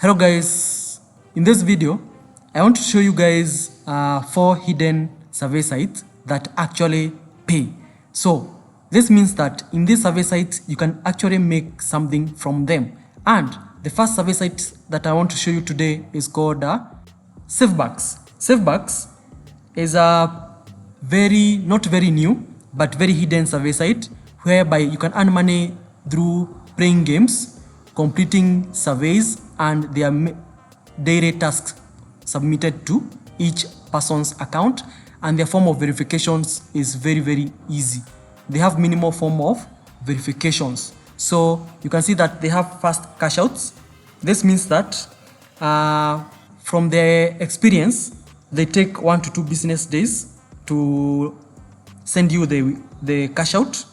Hello guys, in this video I want to show you guys 4 hidden survey sites that actually pay. So this means that in these survey sites you can actually make something from them. And the first survey site that I want to show you today is called SaveBucks. SaveBucks is a not very new but very hidden survey site whereby you can earn money through playing games, completing surveys, and their daily tasks submitted to each person's account, and their form of verifications is very easy. They have minimal form of verifications. So you can see that they have fast cash outs. This means that from their experience, they take 1 to 2 business days to send you the cash out.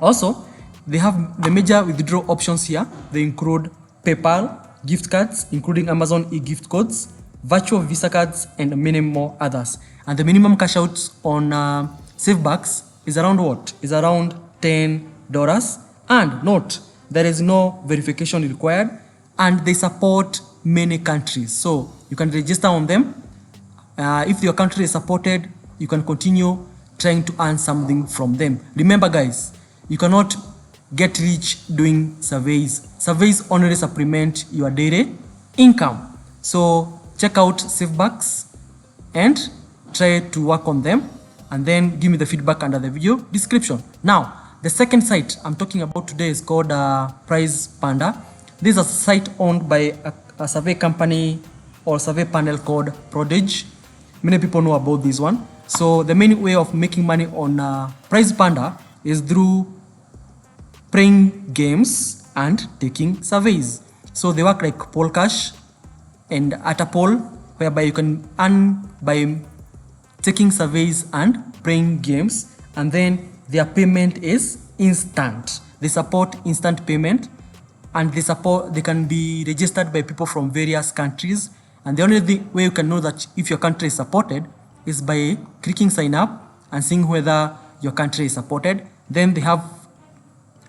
Also, they have the major withdrawal options here. They include PayPal, gift cards, including Amazon e-gift codes, virtual Visa cards, and many more others. And the minimum cash outs on SaveBucks is around what? Is around $10. And note, there is no verification required, and they support many countries. So you can register on them. If your country is supported, you can continue trying to earn something from them. Remember guys, you cannot get rich doing surveys. Surveys only supplement your daily income. So check out SaveBucks and try to work on them, and then give me the feedback under the video description. Now, the second site I'm talking about today is called Prize Panda. This is a site owned by a survey company or survey panel called Prodigy. Many people know about this one. So the main way of making money on Prize Panda is through playing games and taking surveys. So they work like Cash and Atapol, whereby you can earn by taking surveys and playing games, and then their payment is instant. They support instant payment, and they can be registered by people from various countries. And the only way you can know that if your country is supported is by clicking sign up and seeing whether your country is supported. Then they have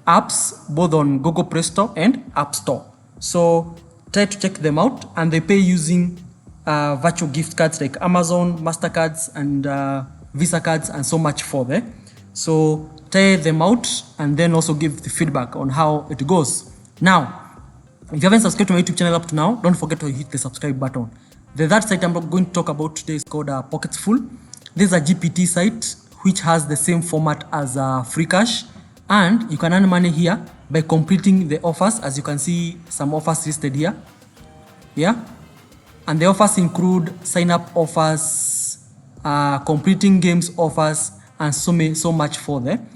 apps both on Google Play Store and App Store. So try to check them out, and they pay using virtual gift cards like Amazon, MasterCards, and Visa cards, and so much for them. So try them out and then also give the feedback on how it goes. Now, if you haven't subscribed to my YouTube channel up to now, don't forget to hit the subscribe button. The third site I'm going to talk about today is called PocketsFull. This is a GPT site which has the same format as Free Cash, and you can earn money here by completing the offers. As you can see, some offers listed here. Yeah, and the offers include sign-up offers, completing games offers, and so much for them.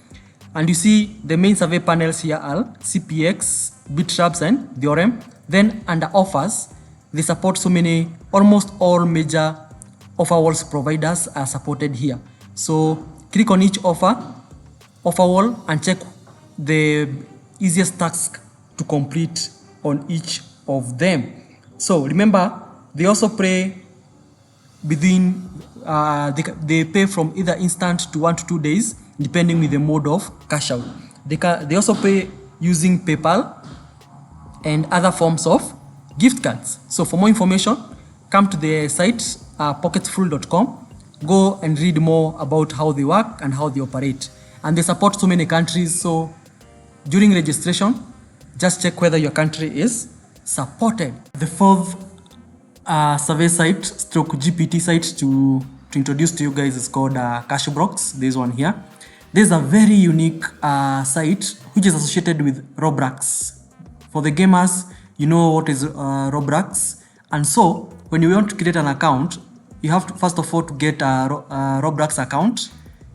And you see the main survey panels here are CPX, Bitraps, and Theorem. Then under offers, they support almost all major offer walls providers are supported here. So click on each offer wall and check the easiest task to complete on each of them. So remember, they also pay within they pay from either instant to 1 to 2 days, depending with the mode of cash out. They also pay using PayPal and other forms of gift cards. So for more information, come to the site PocketsFull.com. Go and read more about how they work and how they operate. And they support so many countries. So during registration, just check whether your country is supported. The fourth survey site stroke GPT site to introduce to you guys is called CashBlox. This one here. This is a very unique site which is associated with Roblox. For the gamers, you know what is Roblox. And so when you want to create an account, you have to first of all to get a Roblox account.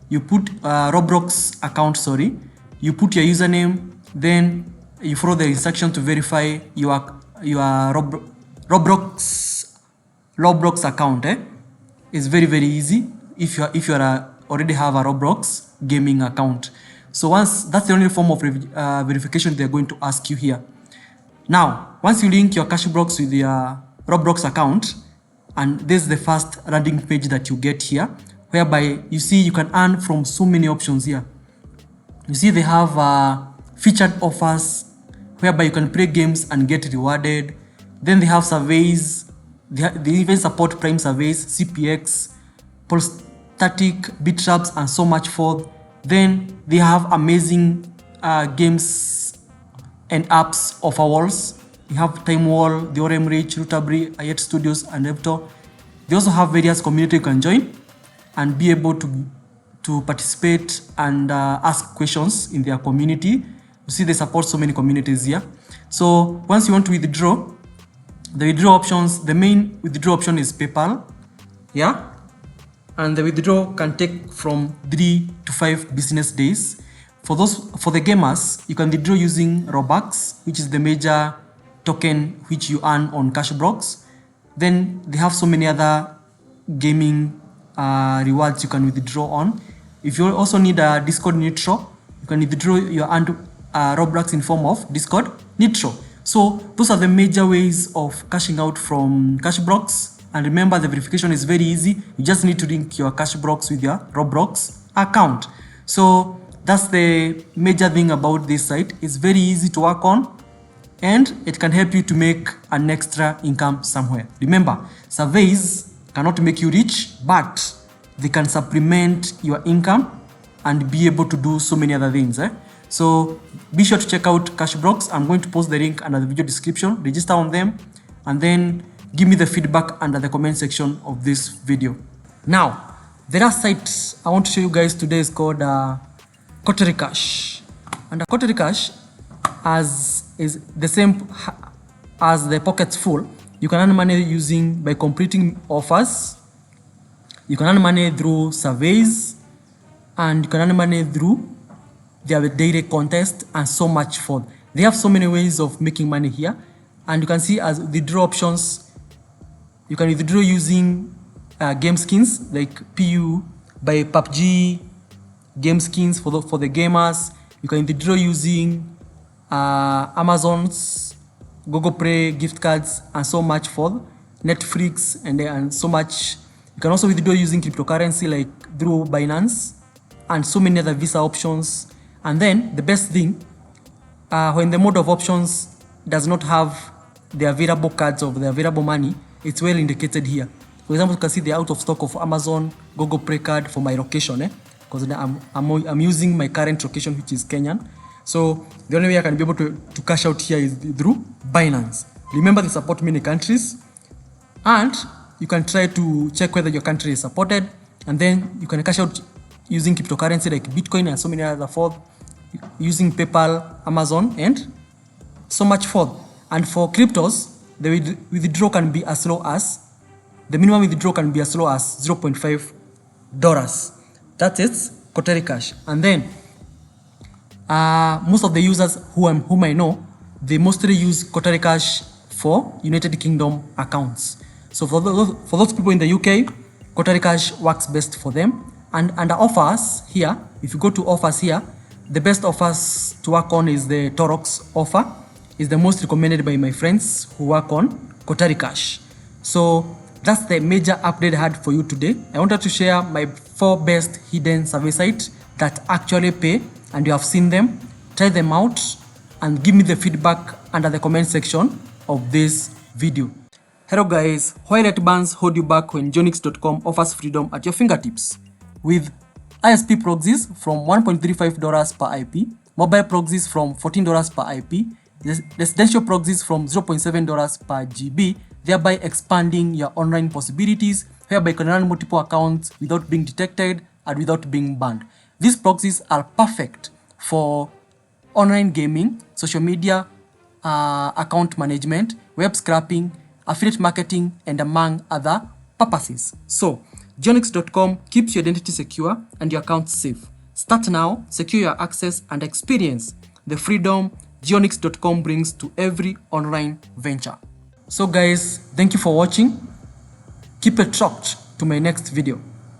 You put Roblox account, you put your username, then you follow the instruction to verify your Roblox account. It's very easy if you already have a Roblox gaming account. So that's the only form of verification they're going to ask you here. Now, once you link your CashBlox with your Roblox account, and this is the first landing page that you get here, whereby you see you can earn from so many options here. You see they have featured offers whereby you can play games and get rewarded. Then they have surveys. They even support prime surveys, CPX, Polstatic, Bitraps, and so much forth. Then they have amazing games and apps of our walls. You have Time Wall, The Orem Reach, Rutabri, Ayet Studios, and Evto. They also have various community you can join and be able to participate and ask questions in their community. You see they support so many communities here. So once you want to withdraw, the withdraw options, the main withdraw option is PayPal. Yeah. And the withdraw can take from 3 to 5 business days. For the gamers, you can withdraw using Robux, which is the major token which you earn on CashBlox. Then they have so many other gaming rewards you can withdraw on. If you also need a Discord Nitro, you can withdraw your earned Roblox in form of Discord Nitro. So those are the major ways of cashing out from CashBlox. And remember, the verification is very easy. You just need to link your CashBlox with your Roblox account. So that's the major thing about this site. It's very easy to work on, and it can help you to make an extra income somewhere. Remember, surveys cannot make you rich, but they can supplement your income and be able to do so many other things. So be sure to check out CashBlox. I'm going to post the link under the video description. Register on them and then give me the feedback under the comment section of this video. Now, the last site I want to show you guys today is called CortalyCash. And CortalyCash is the same as the PocketsFull. You can earn money by completing offers. You can earn money through surveys, and you can earn money through their daily contest and so much forth. They have so many ways of making money here, and you can see as withdraw options. You can withdraw using game skins like PU by PUBG, game skins for the gamers. You can withdraw using Amazon's Google Play gift cards and so much forth, Netflix and so much. You can also withdraw using cryptocurrency like through Binance and so many other Visa options. And then the best thing, when the mode of options does not have the available cards of the available money, it's well indicated here. For example, you can see the out of stock of Amazon Google Play card for my location, because I'm using my current location, which is Kenyan. So the only way I can be able to cash out here is through Binance. Remember, they support many countries, and you can try to check whether your country is supported, and then you can cash out using cryptocurrency like Bitcoin and so many other forth, using PayPal, Amazon, and so much forth. And for cryptos, the withdrawal can be as low as, the minimum withdrawal can be as low as $0.5. That's it, CortalyCash. And then most of the users whom I know, they mostly use CortalyCash for United Kingdom accounts. So for those people in the UK, CortalyCash works best for them. And under offers here, if you go to offers here, the best offers to work on is the Torox offer. Is the most recommended by my friends who work on CortalyCash. So that's the major update I had for you today. I wanted to share my 4 best hidden survey sites that actually pay, and you have seen them. Try them out and give me the feedback under the comment section of this video. Hello guys, why let bans hold you back when Jonix.com offers freedom at your fingertips? With ISP proxies from $1.35 per IP, mobile proxies from $14 per IP, residential proxies from $0.7 per GB, thereby expanding your online possibilities, whereby you can run multiple accounts without being detected and without being banned. These proxies are perfect for online gaming, social media, account management, web scraping, affiliate marketing, and among other purposes. So, Jonix.com keeps your identity secure and your account safe. Start now, secure your access, and experience the freedom Jonix.com brings to every online venture. So guys, thank you for watching. Keep it locked to my next video.